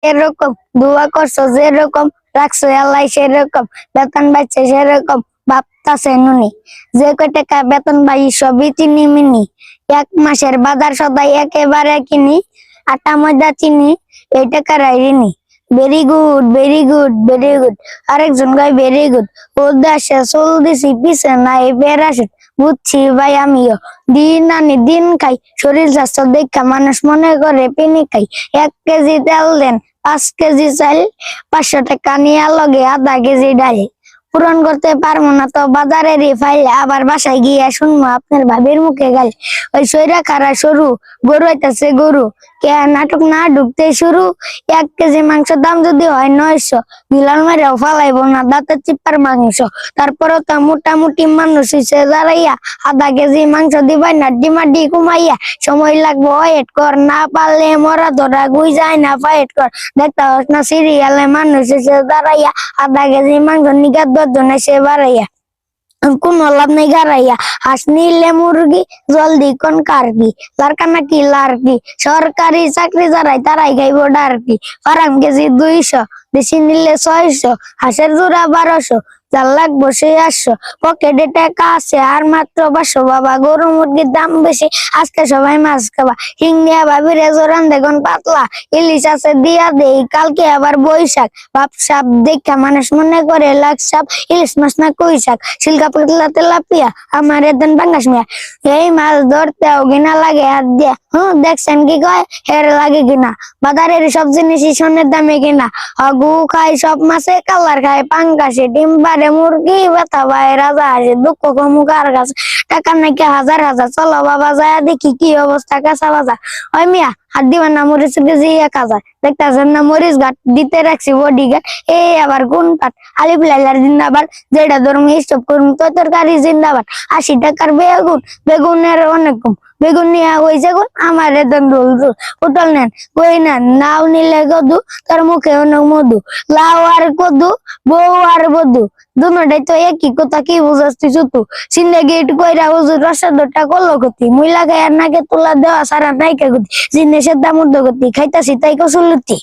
এরকম দোয়া করছো যেরকম রাখছো আল্লাহ সেরকম, বেতন পাইছে সেরকম ভাবতাছে নুনি। যে কয় টাকা বেতন পাই সবই চিনি মিনি, এক মাসের বাজার সদাই একেবারে কিনি, আটা ময়দা চিনি এই টাকার ঋণী। Very good, very good, very good. আরেকজন গায় ভেরি গুড। ও দেশে চল দিছি পিছে নাই বেড়াসুট, বুঝছি ভাই আমিও দিন আনি দিন খাই, শরীর স্বাস্থ্য দেখা মানুষ মনে করে পিনি খাই। 1 কেজি তেল দেন, 5 কেজি চাল, 500 টাকা নিয়ে লগে আধা কেজি ডাল। পূরণ করতে পারবো না তো বাজারেরই ফাইল, আবার বাসায় গিয়ে শুনবো আপনার ভাবির মুখে গাল। ওই সইরা খারা সরু, গরু হইতাছে গরু, কে নাটক না ঢুকতে শুরু। 1 কেজি মাংসের দাম যদি হয় 900, বিলাল মেরেও ফালাইবো না দাঁতের চিপার মাংস। তারপরেও তো মোটামুটি মানুষ হিসেবে দাঁড়াইয়া, আধা কেজি মাংস দিবাই না ডিমাডি কুমাইয়া। সময় লাগবো ওয়েট কর, না পারলে মরা ধরা গুই যায় না ফাইট কর। দেখতে হস না সিরিয়ালে মানুষ হিসেবে দাঁড়াইয়া, আধা কেজি মাংস নিকা 10 জন এসে বাড়াইয়া। কোন লাভ নেই গারাইয়া, হাঁস নিলে মুরগি জলদি কোন কারবি, লারকানা কি লারকি, সরকারি চাকরি যারাই তারাই খাইব ডারকি। ফার্ম কেজি 200, দেশি নিলে 600, হাঁসের জোড়া 1200, যার লাগবো সে 800। পকেটে টাকা আছে আর মাত্র 500, বাবা গরু মুরগির দাম বেশি আজকে সবাই মাছ খাবা। হিংনিয়া ভাবিরে জোরান দেখুন পাতলা, ইলিশ আছে দিয়া দেই কালকে আবার বৈশাখ। বাপ সাপ দেখা মানুষ মনে করে লাখ সাপ, ইলিশ মাছ না কই শাক, শিলকা পাতলা তেলাপিয়া আমার এদিন বাঙ্গাস মিয়া। এই মাছ ধরতেও ঘৃণা লাগে হাত দিয়া, দেখছেন কি কয় হের লাগে কিনা। বাজারের সব জিনিসই সোনের দামে কিনা, হগু খাই সব মাছে, কালার খায় পাঙ্গাসে, ডিম পারে মুরগি, ব্যথা পায় রাজা হাসে, দুঃখ কমুকার কাছে। টাকা নাকি হাজার হাজার, চলো বাবা যায় দেখি কি অবস্থা কাঁচা বাজার। ওই মিয়া হাত দিবেন না, মরিচ কেজি 1000, দেখতেছেন না মরিচ ঘাট দিতে রাখছি বডি গার্ড। এই আবার কোন পাট আলিফ লাইলার জিন্দাবাদ, যেটা ধর্ম স্টপ করুন তো তরকারি জিন্দাবাদ। 80 টাকার বেগুন, বেগুনের অনেক কম, বেগুন নিয়ে হয়েছে গুণ আমার এদিন রোল রোল। পটল নেন কই নেন, নাও নিলে কদু, তোর মুখে অনেক মধু। লাউ আর কদু, বউ আর বধু, দুটাই তো একই কথা, কি বুঝাচ্ছি শুধু। জিন্দেগি একটু কইরা হুজুর রসের দরটা করলো গতি, মুইলা গায়ের নাকে তোলা দেওয়া সারা নাইকা গতি, জিনিসের দাম ঊর্ধ্বগতি, খাইতাছি তাই কসুলতি।